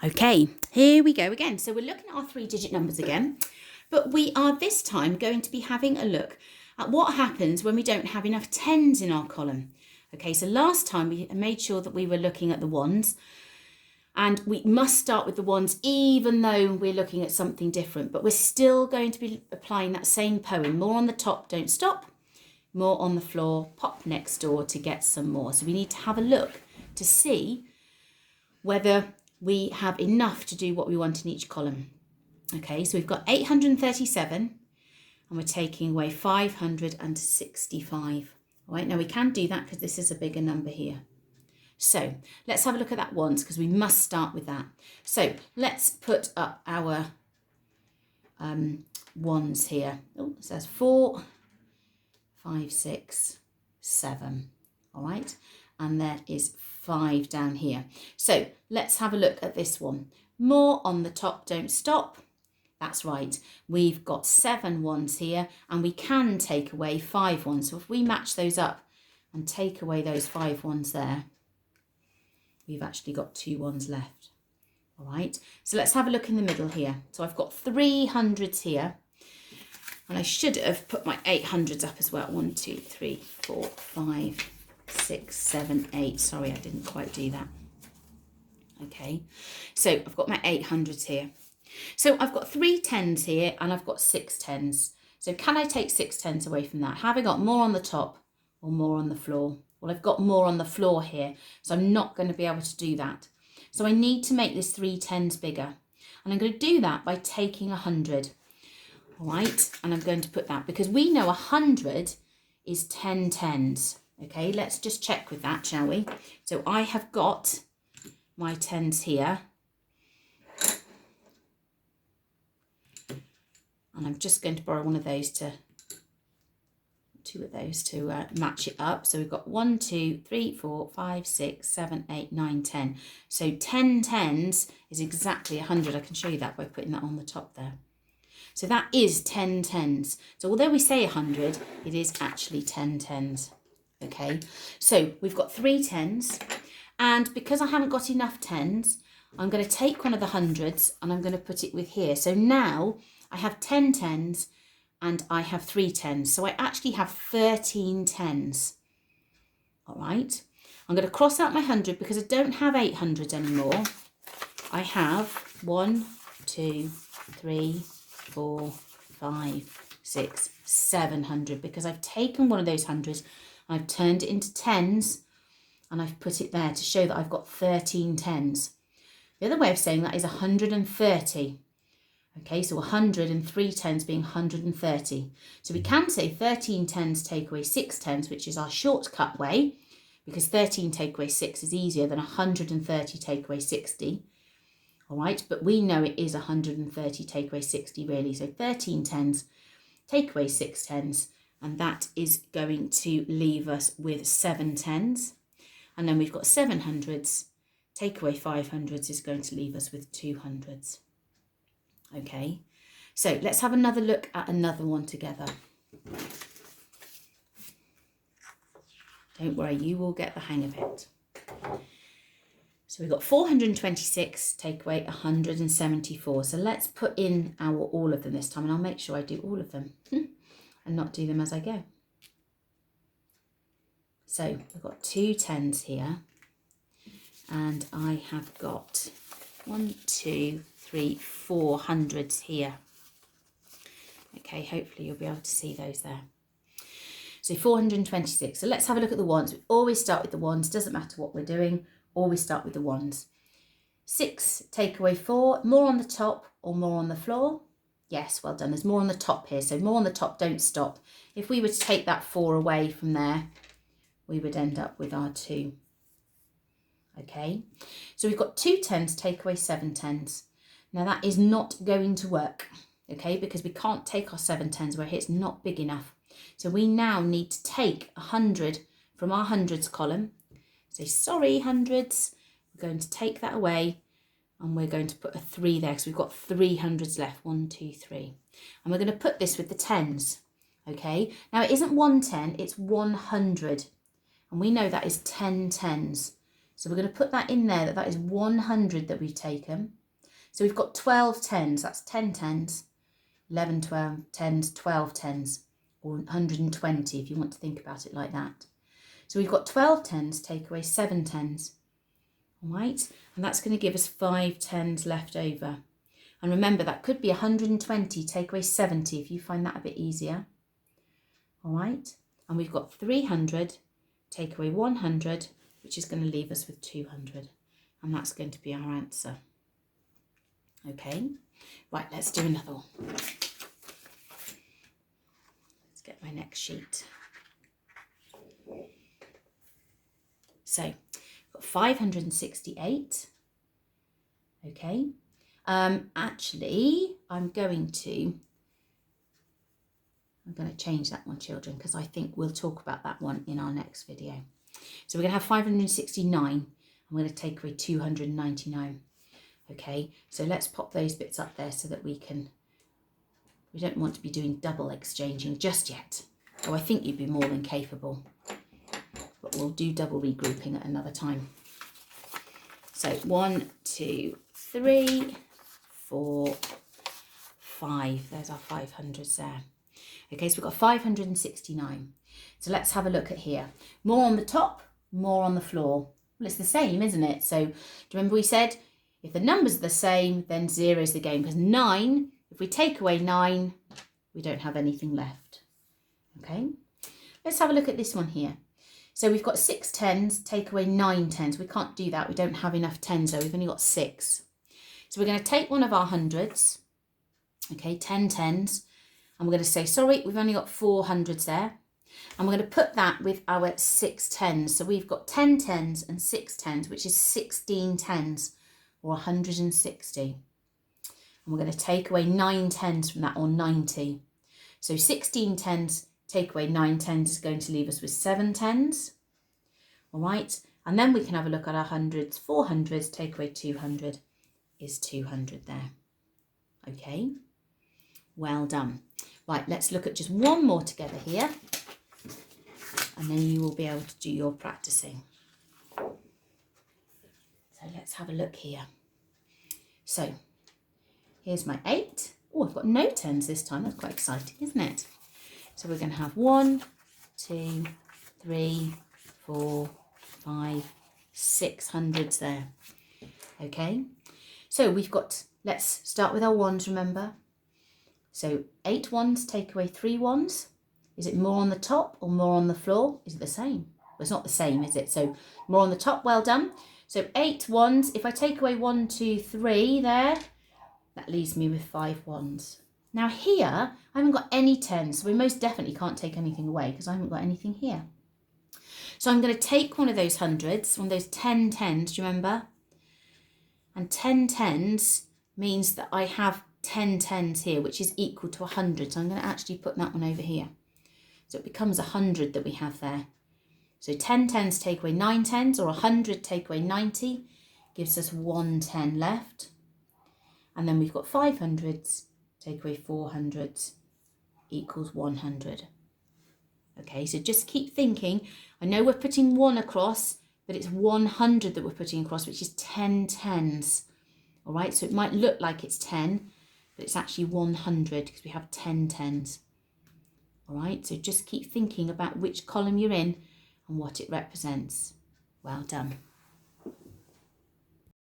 Okay, here we go again. So we're looking at our 3-digit numbers again, but we are this time going to be having a look at what happens when we don't have enough tens in our column. Okay, so last time we made sure that we were looking at the ones, and we must start with the ones even though we're looking at something different, but we're still going to be applying that same poem. More on the top, don't stop. More on the floor, pop next door to get some more. So we need to have a look to see whether we have enough to do what we want in each column. Okay, so we've got 837 and we're taking away 565. All right, now we can do that because this is a bigger number here. So let's have a look at that ones because we must start with that. So let's put up our ones here. Oh, it says 4, 5, 6, 7. All right, and there is 5 down here. So let's have a look at this one. More on the top, don't stop. That's right. We've got 7 ones here and we can take away 5 ones. So if we match those up and take away those 5 ones there, we've actually got 2 ones left. All right. So let's have a look in the middle here. So I've got 3 hundreds here. And I should have put my 800s up as well. 1, 2, 3, 4, 5, 6, 7, 8. Sorry, I didn't quite do that. Okay, so I've got my 800s here. So I've got 3 10s here and I've got 6 10s. So can I take 6 10s away from that? Have I got more on the top or more on the floor? Well, I've got more on the floor here, so I'm not going to be able to do that. So I need to make this 3 10s bigger. And I'm going to do that by taking 100. All right, and I'm going to put that because we know 100 is 10 10s. Okay, let's just check with that, shall we? So I have got my 10s here. And I'm just going to borrow one of those to, 2 of those to match it up. So we've got 1, 2, 3, 4, 5, 6, 7, 8, 9, 10. So 10 10s is exactly 100. I can show you that by putting that on the top there. So that is 10 10s. So although we say 100, it is actually 10 10s. Okay, so we've got 3 10s. And because I haven't got enough 10s, I'm going to take one of the hundreds and I'm going to put it with here. So now I have 10 10s and I have 3 10s. So I actually have 13 10s. All right, I'm going to cross out my 100 because I don't have 800s anymore. I have 1, 2, 3, 4, 5, 6, 700 because I've taken one of those hundreds, I've turned it into 10s and I've put it there to show that I've got 13 10s. The other way of saying that is 130. Okay, so 100 and 3 10s being 130. So we can say 13 10s take away 6 10s, which is our shortcut way, because 13 take away 6 is easier than 130 take away 60. All right, but we know it is 130 take away 60 really. So 13 10s take away 6 10s, and that is going to leave us with 7 10s. And then we've got 700s, take away 500s is going to leave us with 200s. Okay, so let's have another look at another one together. Don't worry, you will get the hang of it. So we've got 426, take away 174. So let's put in our all of them this time, and I'll make sure I do all of them and not do them as I go. So we've got 2 10s here, and I have got 1, 2, 3, 4 hundreds here. Okay, hopefully you'll be able to see those there. So 426. So let's have a look at the ones. We always start with the ones, doesn't matter what we're doing, always start with the ones. 6, take away 4, more on the top or more on the floor? Yes, well done. There's more on the top here, so more on the top, don't stop. If we were to take that 4 away from there, we would end up with our 2. Okay, so we've got 2 10s, take away 7 10s. Now that is not going to work, okay, because we can't take our 7 10s where it's not big enough. So we now need to take 100 from our hundreds column. Say, sorry, hundreds, we're going to take that away and we're going to put a 3 there because we've got 3 hundreds left, 1, 2, 3. And we're going to put this with the 10s, okay. Now it isn't 110, it's 100. And we know that is 10 10s. So we're going to put that in there, that is 100 that we've taken. So we've got 12 tens, that's 10 tens, 11 12 tens, 12 tens, or 120 if you want to think about it like that. So we've got 12 tens, take away 7 tens, all right? And that's going to give us 5 tens left over. And remember, that could be 120, take away 70 if you find that a bit easier, all right? And we've got 300, take away 100, which is going to leave us with 200. And that's going to be our answer. Okay, right, let's do another one. Let's get my next sheet. So, we've got 568. Okay, actually, I'm going to change that one, children, because I think we'll talk about that one in our next video. So we're going to have 569. I'm going to take away 299. Okay, so let's pop those bits up there so that we don't want to be doing double exchanging just yet. Oh, I think you'd be more than capable, but we'll do double regrouping at another time. So 1, 2, 3, 4, 5. There's our 500s there. Okay, so we've got 569. So let's have a look at here. More on the top, more on the floor. Well, it's the same, isn't it? So do you remember we said if the numbers are the same, then 0 is the game, because 9, if we take away 9, we don't have anything left. Okay, let's have a look at this one here. So we've got 6 tens, take away 9 tens. We can't do that. We don't have enough tens, though. We've only got 6. So we're going to take one of our hundreds, okay, 10 tens, and we're going to say, sorry, we've only got 4 hundreds there. And we're going to put that with our 6 tens. So we've got 10 tens and 6 tens, which is 16 tens, or 160. And we're going to take away 9 tens from that, or 90. So 16 tens, take away 9 tens is going to leave us with 7 tens. All right. And then we can have a look at our hundreds. 400s, take away 200 is 200 there. Okay. Well done. Right, let's look at just one more together here. And then you will be able to do your practicing. So let's have a look here. So here's my 8. Oh, I've got no tens this time. That's quite exciting, isn't it? So we're going to have 1, 2, 3, 4, 5, 6 hundreds there. Okay. So we've got, let's start with our ones, remember. So 8 ones, take away 3 ones. Is it more on the top or more on the floor? Is it the same? Well, it's not the same, is it? So more on the top, well done. So 8 ones, if I take away 1, 2, 3 there, that leaves me with 5 ones. Now here, I haven't got any tens, so we most definitely can't take anything away because I haven't got anything here. So I'm going to take one of those hundreds, one of those 10 tens, do you remember? And 10 tens means that I have 10 tens here, which is equal to 100. So I'm going to actually put that one over here. So it becomes 100 that we have there. So 10 tens take away 9 tens, or 100 take away 90, gives us 1 10 left. And then we've got 500s, take away 400s, equals 100. Okay, so just keep thinking. I know we're putting 1 across, but it's 100 that we're putting across, which is 10 tens. All right, so it might look like it's 10, but it's actually 100 because we have 10 tens. All right, so just keep thinking about which column you're in and what it represents. Well done.